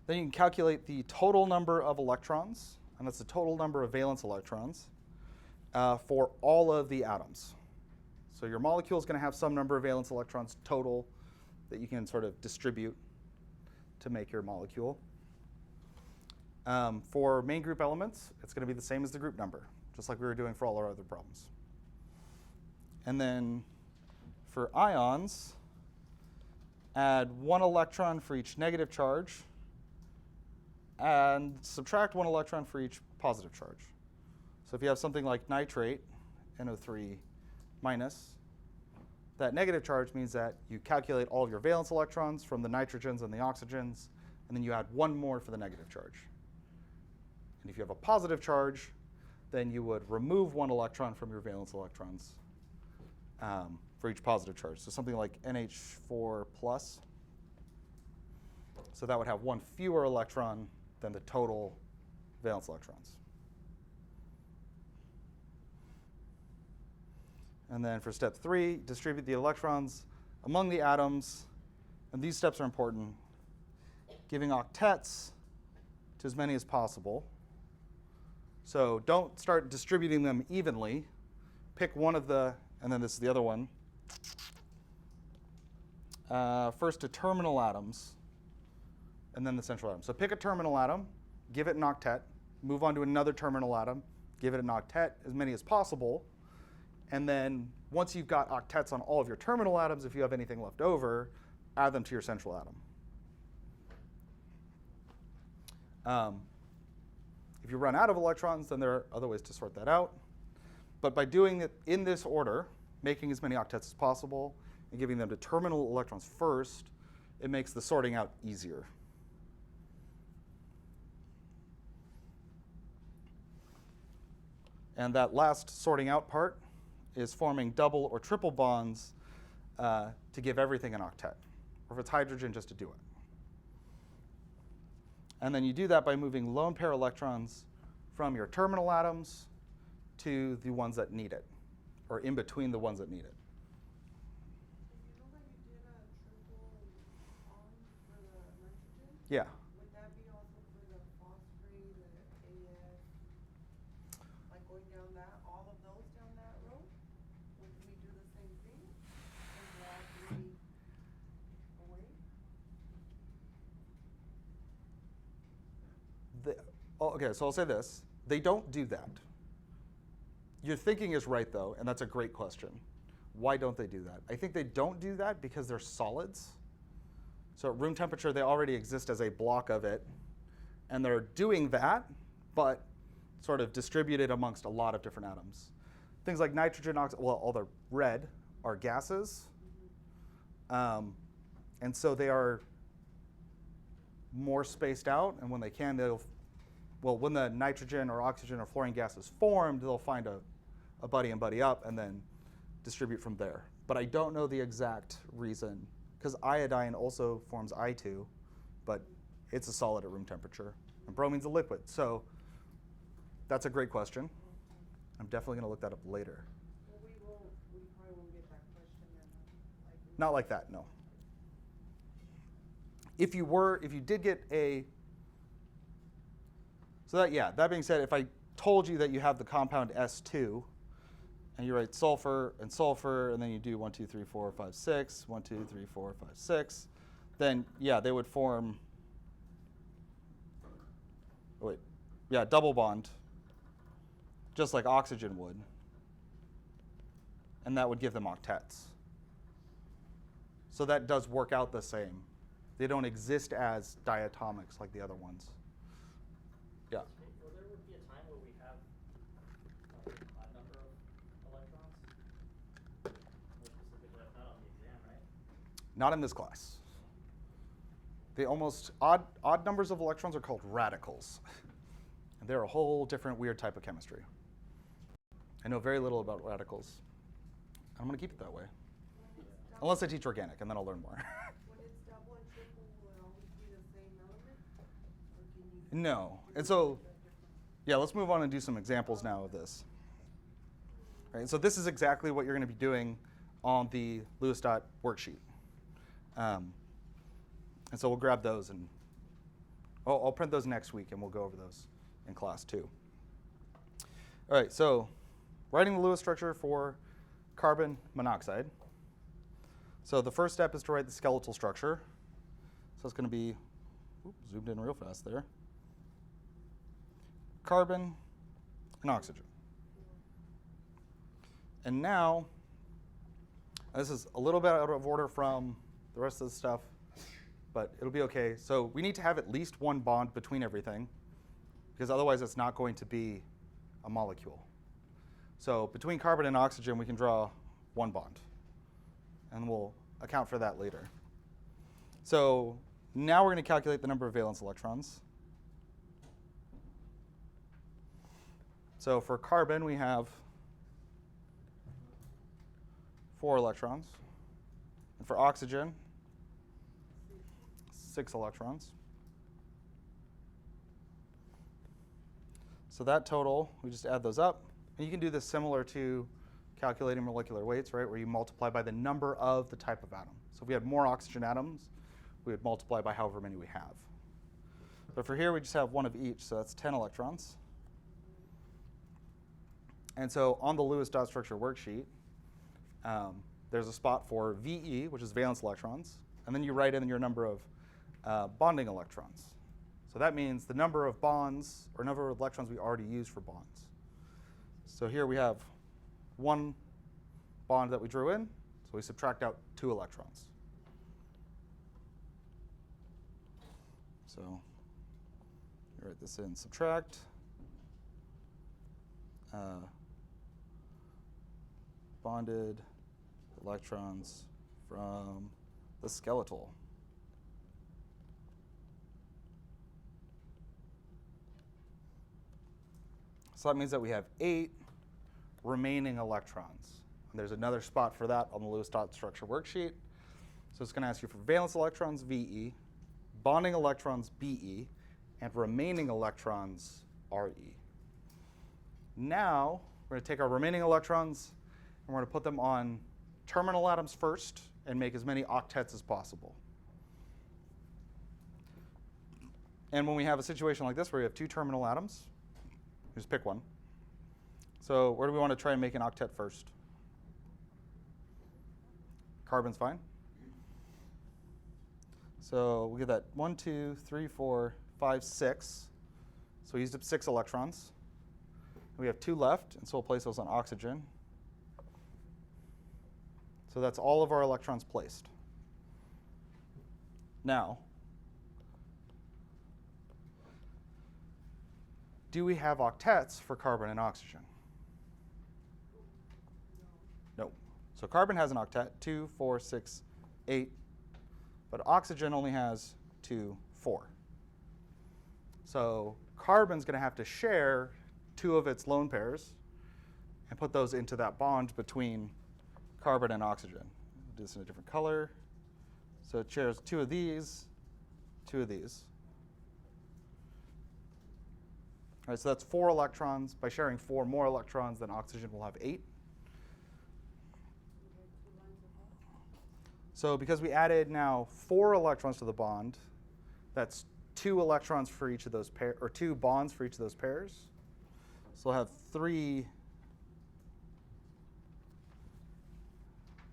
Then you can calculate the total number of electrons, and that's the total number of valence electrons for all of the atoms. So your molecule is going to have some number of valence electrons total that you can sort of distribute to make your molecule. For main group elements, it's going to be the same as the group number, just like we were doing for all our other problems. And then for ions, add 1 electron for each negative charge and subtract 1 electron for each positive charge. So if you have something like nitrate, NO3 minus, that negative charge means that you calculate all of your valence electrons from the nitrogens and the oxygens, and then you add 1 more for the negative charge. And if you have a positive charge, then you would remove 1 electron from your valence electrons for each positive charge. So something like NH4 plus. So that would have 1 fewer electron than the total valence electrons. And then for step 3, distribute the electrons among the atoms. And these steps are important. Giving octets to as many as possible. So don't start distributing them evenly. Pick one of the, and then this is the other one. First to terminal atoms, and then the central atom. So pick a terminal atom, give it an octet, move on to another terminal atom, give it an octet, as many as possible. And then once you've got octets on all of your terminal atoms, if you have anything left over, add them to your central atom. If you run out of electrons, then there are other ways to sort that out. But by doing it in this order, making as many octets as possible and giving them to terminal electrons first, it makes the sorting out easier. And that last sorting out part is forming double or triple bonds to give everything an octet, or if it's hydrogen, just to do it. And then you do that by moving lone pair electrons from your terminal atoms to the ones that need it, or in between the ones that need it. You know that you did a triple bond for the nitrogen? Yeah. Would that be also for the phosphate, the AS, like going down that, all of those down that row? Would we do the same thing? And draw 3 away? Okay, so I'll say this. They don't do that. Your thinking is right, though, and that's a great question. Why don't they do that? I think they don't do that because they're solids. So at room temperature, they already exist as a block of it. And they're doing that, but sort of distributed amongst a lot of different atoms. Things like nitrogen, well, all the red are gases. And so they are more spaced out. And when they can, when the nitrogen or oxygen or fluorine gas is formed, they'll find a buddy and buddy up and then distribute from there. But I don't know the exact reason, because iodine also forms I2, but it's a solid at room temperature, and bromine's a liquid. So that's a great question. I'm definitely going to look that up later. Well, we probably won't get that question then. Not like that, no. If you did get that being said, if I told you that you have the compound S2, and you write sulfur, and then you do 1, 2, 3, 4, 5, 6, 1, 2, 3, 4, 5, 6, then yeah, they would form Yeah, double bond, just like oxygen would. And that would give them octets. So that does work out the same. They don't exist as diatomics like the other ones. Yeah. Well, there would be a time where we have like an odd number of electrons. More specifically, that's not on the exam, right? Not in this class. The almost odd numbers of electrons are called radicals. And they're a whole different weird type of chemistry. I know very little about radicals. I'm going to keep it that way. Unless I teach organic, and then I'll learn more. When it's double and triple, will it always be the same element? Or can you? No. And so, yeah, let's move on and do some examples now of this. Right, so this is exactly what you're going to be doing on the Lewis dot worksheet. And so we'll grab those, and I'll print those next week, and we'll go over those in class too. All right, so writing the Lewis structure for carbon monoxide. So the first step is to write the skeletal structure. So it's going to be, zoomed in real fast there, carbon and oxygen. And now, this is a little bit out of order from the rest of the stuff, but it'll be okay. So we need to have at least one bond between everything, because otherwise it's not going to be a molecule. So between carbon and oxygen, we can draw one bond. And we'll account for that later. So now we're going to calculate the number of valence electrons. So for carbon, we have 4 electrons. And for oxygen, 6 electrons. So that total, we just add those up. And you can do this similar to calculating molecular weights, right, where you multiply by the number of the type of atom. So if we had more oxygen atoms, we would multiply by however many we have. But for here, we just have one of each, so that's 10 electrons. And so on the Lewis dot structure worksheet, there's a spot for VE, which is valence electrons, and then you write in your number of bonding electrons. So that means the number of bonds, or number of electrons we already used for bonds. So here we have one bond that we drew in, so we subtract out 2 electrons. So write this in, subtract bonded electrons from the skeletal. So that means that we have 8 remaining electrons. And there's another spot for that on the Lewis dot structure worksheet. So it's going to ask you for valence electrons, VE, bonding electrons, BE, and remaining electrons, RE. Now, we're going to take our remaining electrons and we're going to put them on terminal atoms first and make as many octets as possible. And when we have a situation like this where we have 2 terminal atoms, just pick one. So where do we want to try and make an octet first? Carbon's fine. So we get that 1, 2, 3, 4, 5, 6. So we used up 6 electrons. We have 2 left, and so we'll place those on oxygen. So that's all of our electrons placed. Now, do we have octets for carbon and oxygen? No. So carbon has an octet, 2, 4, 6, 8. But oxygen only has 2, 4. So carbon's going to have to share 2 of its lone pairs and put those into that bond between carbon and oxygen. Do this in a different color. So it shares 2 of these, 2 of these. All right, so that's 4 electrons. By sharing 4 more electrons, then oxygen will have 8. So because we added now 4 electrons to the bond, that's 2 electrons for each of those pairs, or 2 bonds for each of those pairs. So we'll have 3.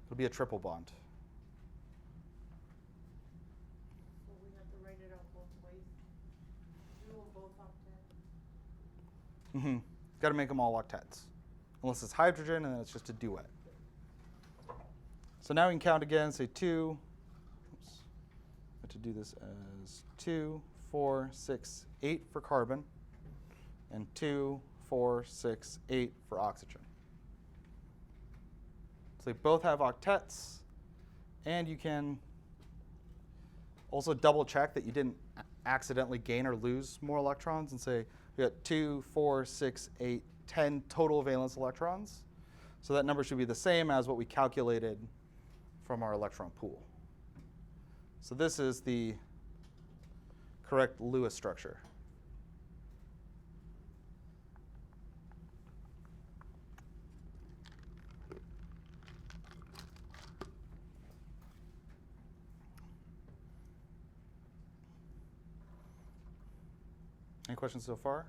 It'll be a triple bond. So we have to write it out both ways. Do them both octet. Mm-hmm. Got to make them all octets. Unless it's hydrogen, and then it's just a duet. So now we can count again, say 2. Oops. I have to do this as 2, 4, 6, 8 for carbon, and 2, 4, 6, 8 for oxygen. So they both have octets, and you can also double check that you didn't accidentally gain or lose more electrons and say we got 2, 4, 6, 8, 10 total valence electrons. So that number should be the same as what we calculated from our electron pool. So this is the correct Lewis structure. Any questions so far?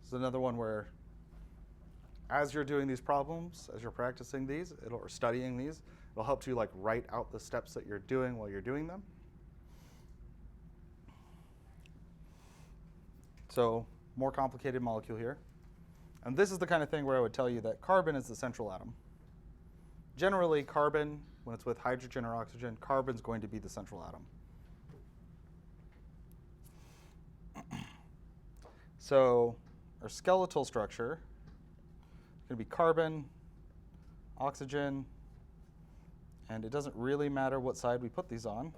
This is another one where as you're doing these problems, as you're practicing these, or studying these, it'll help you like write out the steps that you're doing while you're doing them. So more complicated molecule here. And this is the kind of thing where I would tell you that carbon is the central atom. Generally, carbon, when it's with hydrogen or oxygen, carbon's going to be the central atom. So our skeletal structure is going to be carbon, oxygen, and it doesn't really matter what side we put these on.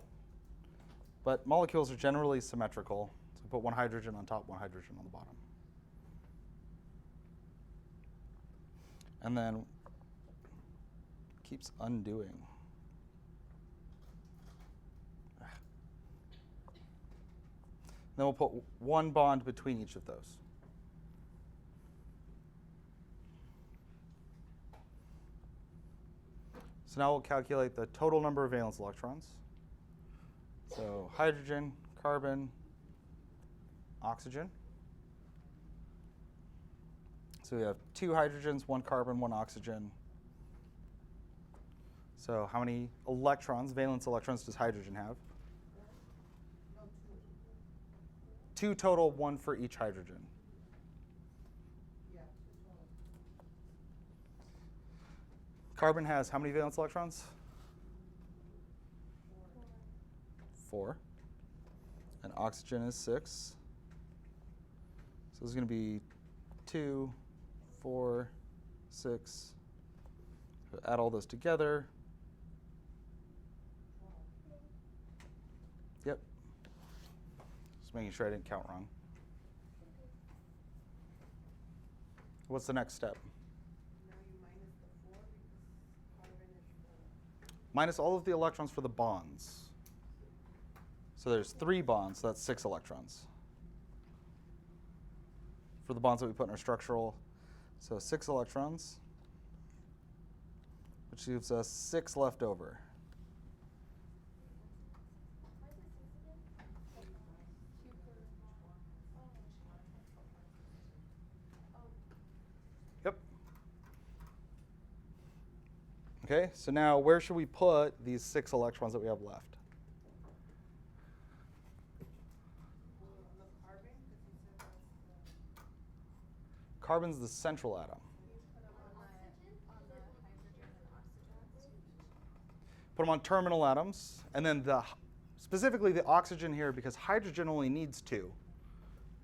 But molecules are generally symmetrical. So put one hydrogen on top, one hydrogen on the bottom. And then keeps undoing. Then we'll put one bond between each of those. So now we'll calculate the total number of valence electrons. So hydrogen, carbon, oxygen. So we have 2 hydrogens, 1 carbon, 1 oxygen. So how many electrons, valence electrons, does hydrogen have? 2 total, 1 for each hydrogen. Yeah, 2 total. Carbon has how many valence electrons? 4. And oxygen is 6. So this is going to be 2, 4, 6. So add all those together. Yep. Just making sure I didn't count wrong. What's the next step? Now you minus the 4 because carbon is Minus all of the electrons for the bonds. So there's 3 bonds, so that's 6 electrons. For the bonds that we put in our structural. So 6 electrons, which gives us 6 left over. Yep. Okay, so now where should we put these 6 electrons that we have left? the carbon, because you said that's the... Carbon's the central atom. Put them on terminal atoms, and then specifically the oxygen here, because hydrogen only needs 2.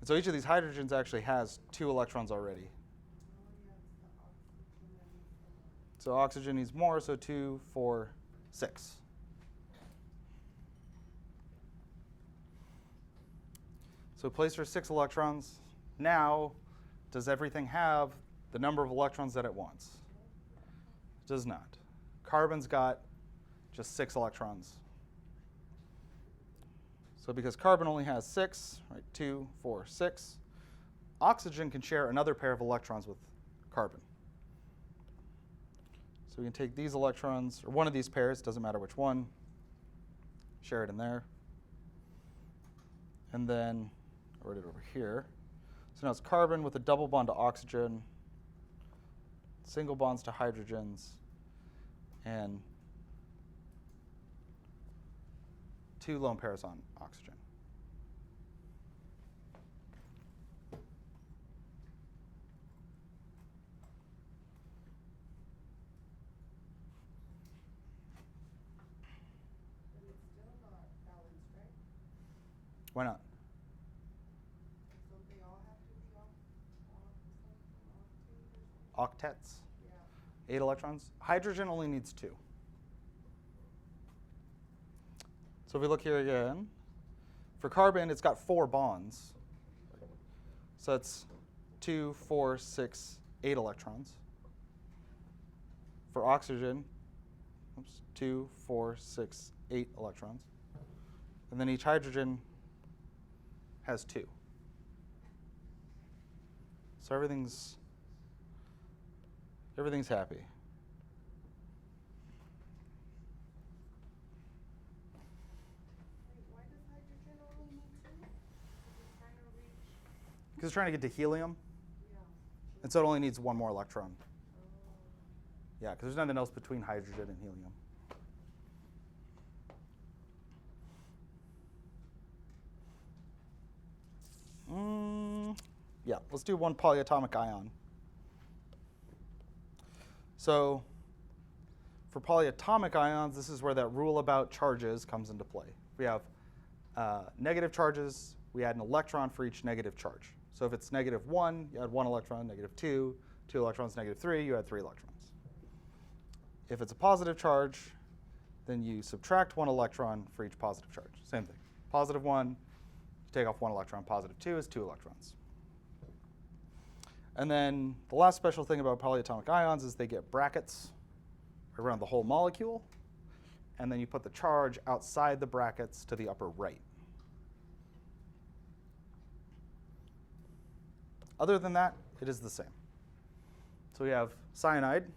And so each of these hydrogens actually has 2 electrons already. So oxygen needs more, so 2, 4, 6. So place your 6 electrons. Now, does everything have the number of electrons that it wants? It does not. Carbon's got just 6 electrons. So because carbon only has 6, right, 2, 4, 6, oxygen can share another pair of electrons with carbon. So we can take these electrons, or one of these pairs, doesn't matter which one, share it in there. And then I'll write it over here. So now it's carbon with a double bond to oxygen, single bonds to hydrogens, and 2 lone pairs on oxygen. Why not? Don't they all have to be octane or something? Octets. Yeah. 8 electrons. Hydrogen only needs 2. So if we look here again, for carbon, it's got 4 bonds. So it's 2, 4, 6, 8 electrons. For oxygen, 2, 4, 6, 8 electrons. And then each hydrogen has 2. So everything's happy. Wait, why does hydrogen only need 2? It's trying to reach. Because it's trying to get to helium, Yeah. and so it only needs 1 more electron. Oh. Yeah, because there's nothing else between hydrogen and helium. Yeah, let's do one polyatomic ion. So for polyatomic ions, this is where that rule about charges comes into play. We have negative charges, we add an electron for each negative charge. So if it's -1, you add 1 electron, -2, 2 electrons, -3, you add 3 electrons. If it's a positive charge, then you subtract 1 electron for each positive charge. Same thing. +1, you take off 1 electron. +2 is 2 electrons. And then the last special thing about polyatomic ions is they get brackets around the whole molecule, and then you put the charge outside the brackets to the upper right. Other than that, it is the same. So we have cyanide.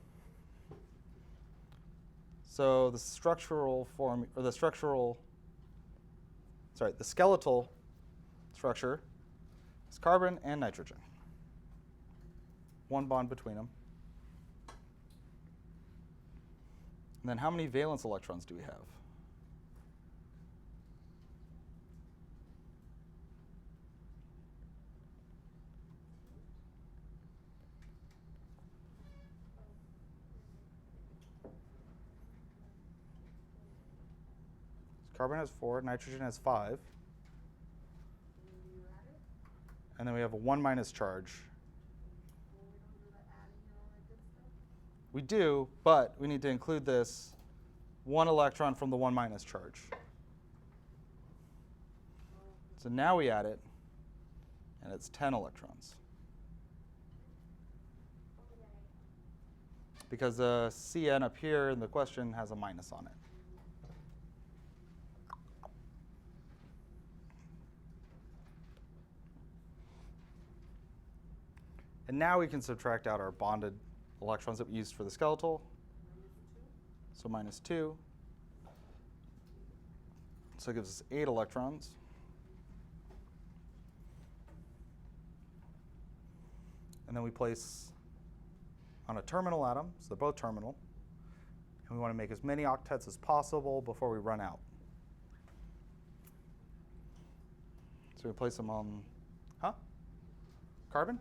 So the skeletal structure is carbon and nitrogen. 1 bond between them. And then how many valence electrons do we have? Carbon has 4, nitrogen has 5. And then we have a 1- charge. Well, we don't do the adding and all that good stuff? We do, but we need to include this 1 electron from the 1- charge. So now we add it, and it's 10 electrons. Because the Cn up here in the question has a minus on it. And now we can subtract out our bonded electrons that we used for the skeletal. So -2. So it gives us 8 electrons. And then we place on a terminal atom, so they're both terminal. And we want to make as many octets as possible before we run out. So we place them on, carbon?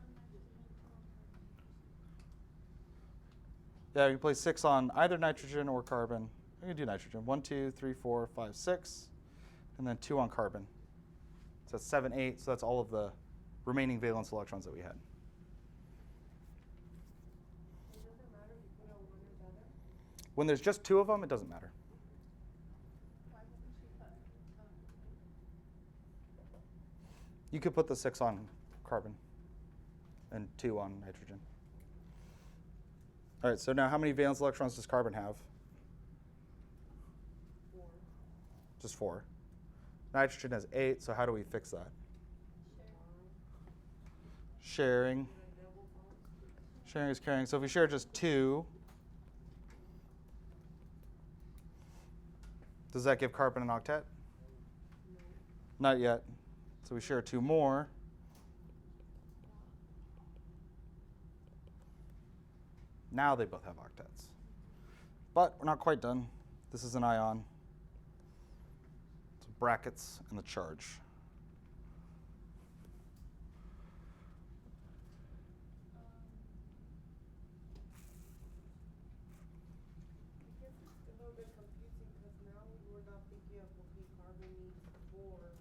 Yeah, you place 6 on either nitrogen or carbon. We can do nitrogen. 1, 2, 3, 4, 5, 6. And then 2 on carbon. So that's 7, 8. So that's all of the remaining valence electrons that we had. It doesn't matter if you put on one or the other? When there's just 2 of them, it doesn't matter. Why wouldn't she put, You could put the 6 on carbon and 2 on nitrogen. All right, so now how many valence electrons does carbon have? 4. Just 4. Nitrogen has 8, so how do we fix that? Sharing. Sharing is carrying. So if we share just 2, does that give carbon an octet? No. Not yet. So we share 2 more. Now they both have octets. But we're not quite done. This is an ion. So brackets and the charge. I guess it's a little bit confusing because now we're not thinking of, okay, carbon needs 4